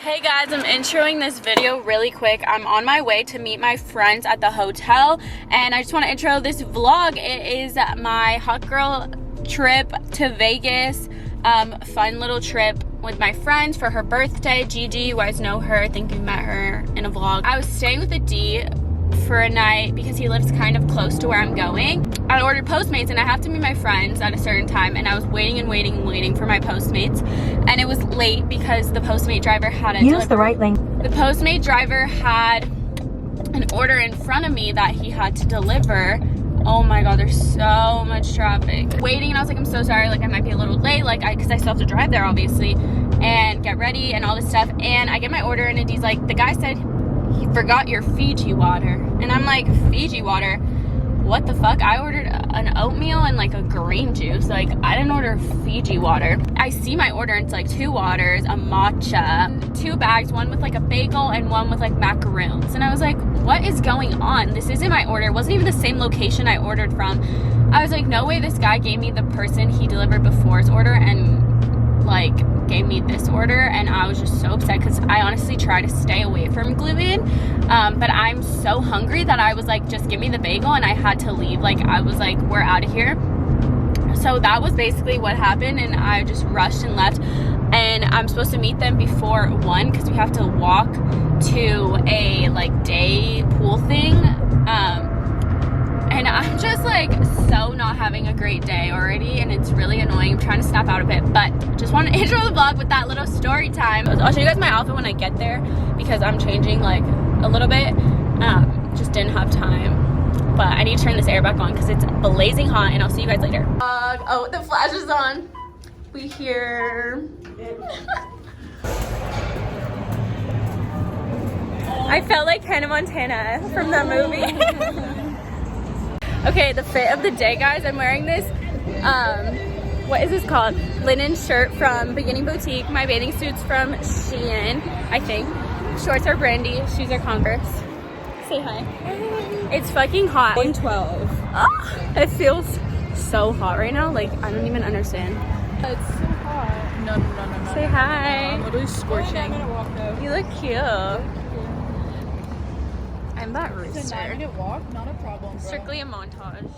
Hey guys, I'm introing this video really quick. I'm on my way to meet my friends at the hotel, and I just want to intro this vlog. It is my hot girl trip to Vegas. Fun little trip with my friends for her birthday. Gigi, you guys know her. I think you met her in a vlog. I was staying with a D for a night because he lives kind of close to where I'm going. I ordered Postmates and I have to meet my friends at a certain time, and I was waiting for my Postmates, and it was late because the Postmate driver had the right lane. The Postmate driver had an order in front of me that he had to deliver. Oh my god, there's so much traffic. Waiting, and I was like, I'm so sorry, like I might be a little late, like because I still have to drive there obviously and get ready and all this stuff. And I get my order and he's like, the guy said he forgot your Fiji water. And I'm like, Fiji water? What the fuck? I ordered an oatmeal and like a green juice. Like, I didn't order Fiji water. I see my order and it's like 2 waters, a matcha, 2 bags, one with like a bagel and one with like macaroons. And I was like, what is going on? This isn't my order. It wasn't even the same location I ordered from. I was like, no way this guy gave me the person he delivered before's order and like gave me this order. And I was just so upset because I honestly try to stay away from gluten, but I'm so hungry that I was like, just give me the bagel, and I had to leave. Like, I was like, we're out of here. So that was basically what happened, and I just rushed and left. And I'm supposed to meet them before 1 because we have to walk to a like day pool thing, and I'm just like so not having a great day already, and it's really annoying. I'm trying to snap out of it, but just want to intro the vlog with that little story time. I'll show you guys my outfit when I get there because I'm changing like a little bit. Just didn't have time, but I need to turn this air back on because it's blazing hot, and I'll see you guys later. Oh, the flash is on. We here. I felt like Hannah Montana from that movie. Okay, the fit of the day, guys. I'm wearing this, what is this called? Linen shirt from Beginning Boutique. My bathing suit's from Shein, I think. Shorts are Brandy, shoes are Converse. Say hi. Hey. It's fucking hot. 112. Oh, it feels so hot right now. Like, I don't even understand. It's so hot. No. Say hi. I'm literally scorching. I'm gonna walk though. You look cute. I'm that rooster. It's a 9-minute walk, not a problem, bro. Strictly a montage.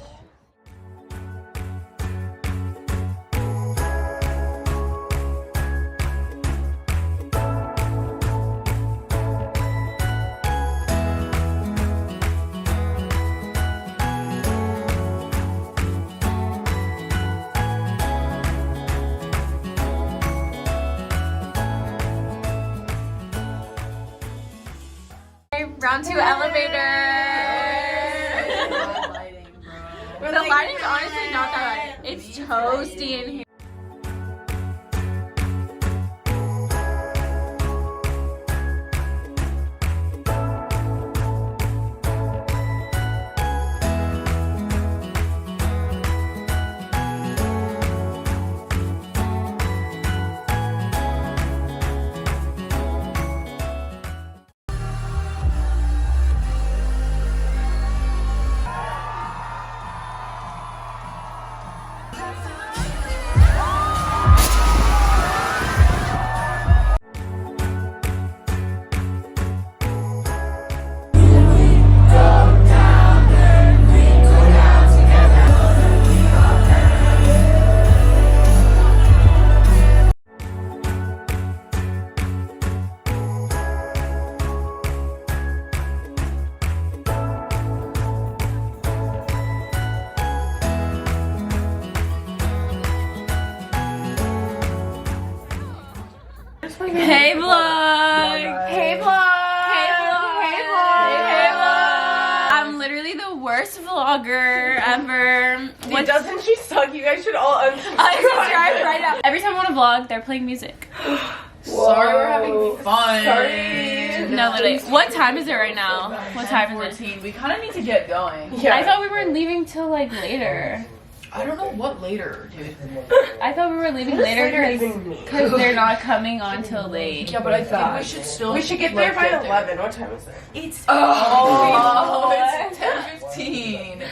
Round 2 elevator. The lighting's honestly not that bad. It's toasty in here. Hey vlog! Hey vlog! Hey vlog! Hey vlog! Hey vlog! I'm literally the worst vlogger ever. What doesn't she suck? You guys should all unsubscribe right now. Every time I want to vlog, they're playing music. Sorry, we're having fun. Sorry. No, literally. What time is it right now? What time is it? We kind of need to get going. Yeah. I thought we were leaving till like later. I don't know what later, dude. I thought we were leaving later because they're not coming on till late. Yeah, but I think we should still. We should get there by 11. What time is it? It's it's 10:15.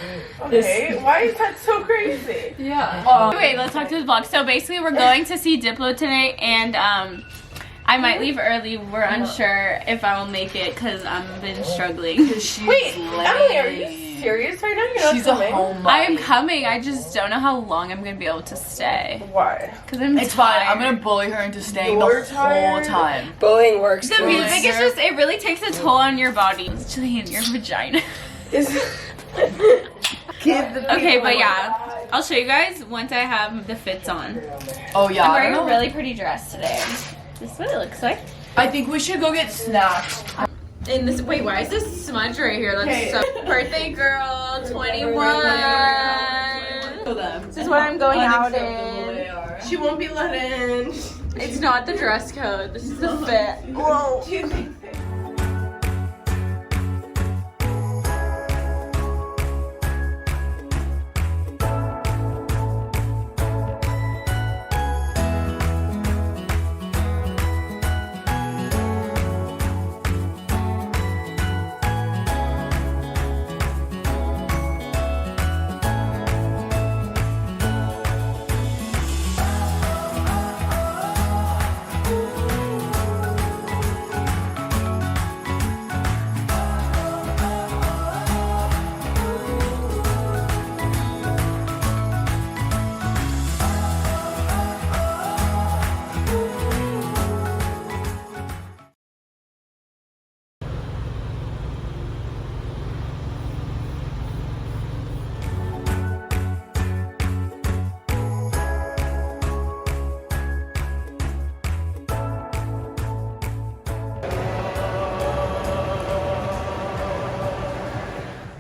Okay, why is that so crazy? Yeah. Wait, let's talk to the vlog. So basically, we're going to see Diplo today, and I might leave early. We're unsure if I will make it because I've been struggling. Wait, Emily, are you serious right now? You're not She's a coming? homebody. I am coming. I just don't know how long I'm gonna be able to stay. Why? Because I'm It's fine. tired. I'm gonna bully her into staying You're the tired? whole time. Bullying works. The for me. music is just, it really takes a toll on your body. Especially in your vagina. Okay, but yeah. I'll show you guys once I have the fits on. Oh yeah. I'm I wearing don't a know. really pretty dress today. This is what it looks like. I think we should go get snacks. In this, wait, why is this smudge right here? That's Okay. so birthday girl, 21. This is what I'm going out in. She won't be let in. It's not the dress code. This is the fit. Whoa.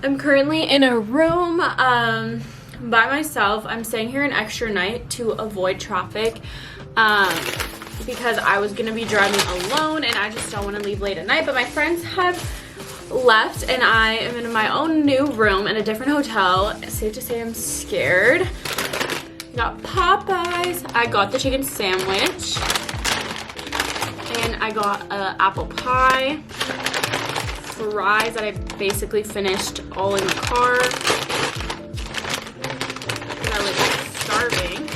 I'm currently in a room by myself. I'm staying here an extra night to avoid traffic because I was gonna be driving alone and I just don't want to leave late at night. But my friends have left and I am in my own new room in a different hotel. Safe to say I'm scared. Got Popeyes. I got the chicken sandwich and I got apple pie. Fries that I basically finished all in the car. I was starving.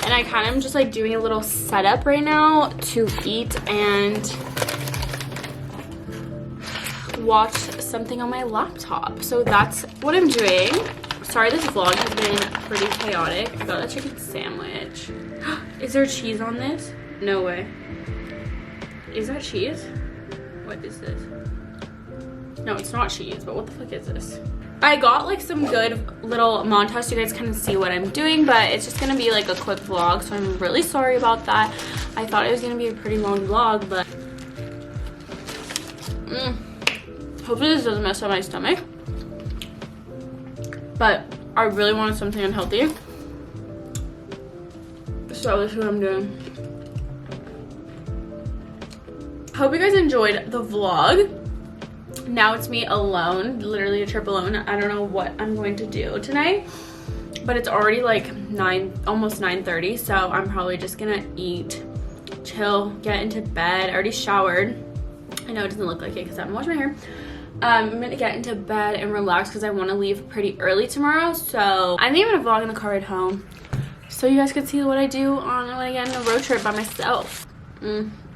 And I kind of am just like doing a little setup right now to eat and watch something on my laptop. So that's what I'm doing. Sorry, this vlog has been pretty chaotic. I got a chicken sandwich. Is there cheese on this? No way. Is that cheese? What is this? No, it's not cheese, but what the fuck is this? I got like some good little montage so you guys kind of see what I'm doing, but it's just gonna be like a quick vlog, so I'm really sorry about that. I thought it was gonna be a pretty long vlog, but hopefully this doesn't mess up my stomach. But I really wanted something unhealthy, so this is what I'm doing. Hope you guys enjoyed the vlog. Now it's me alone, literally a trip alone. I don't know what I'm going to do tonight, but it's already like almost 9:30, so I'm probably just gonna eat, chill, get into bed. I already showered. I know it doesn't look like it because I haven't washed my hair. I'm gonna get into bed and relax because I want to leave pretty early tomorrow. So I'm even gonna vlog in the car ride home, so you guys can see what I do on when I get on a road trip by myself.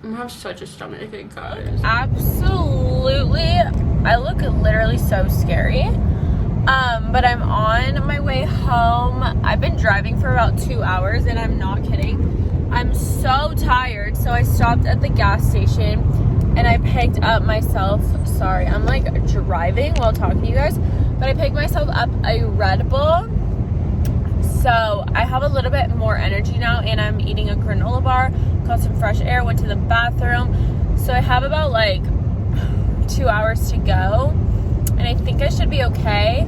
I have such a stomach ache, guys. Absolutely, I look literally so scary. But I'm on my way home. I've been driving for about 2 hours and I'm not kidding. I'm so tired, so I stopped at the gas station and I picked up myself, sorry, I'm like driving while talking to you guys, but I picked myself up a Red Bull. So I have a little bit more energy now and I'm eating a granola bar, got some fresh air, went to the bathroom. So I have about like 2 hours to go and I think I should be okay.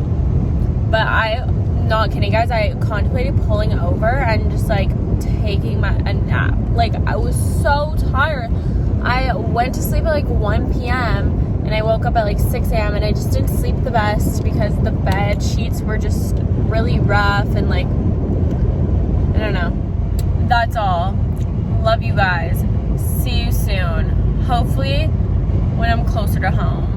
But I'm not kidding, guys. I contemplated pulling over and just like taking a nap. Like I was so tired. I went to sleep at like 1 p.m. and I woke up at like 6 a.m. and I just didn't sleep the best because the bed sheets were just really rough and like, I don't know. That's all. Love you guys. See you soon. Hopefully when I'm closer to home.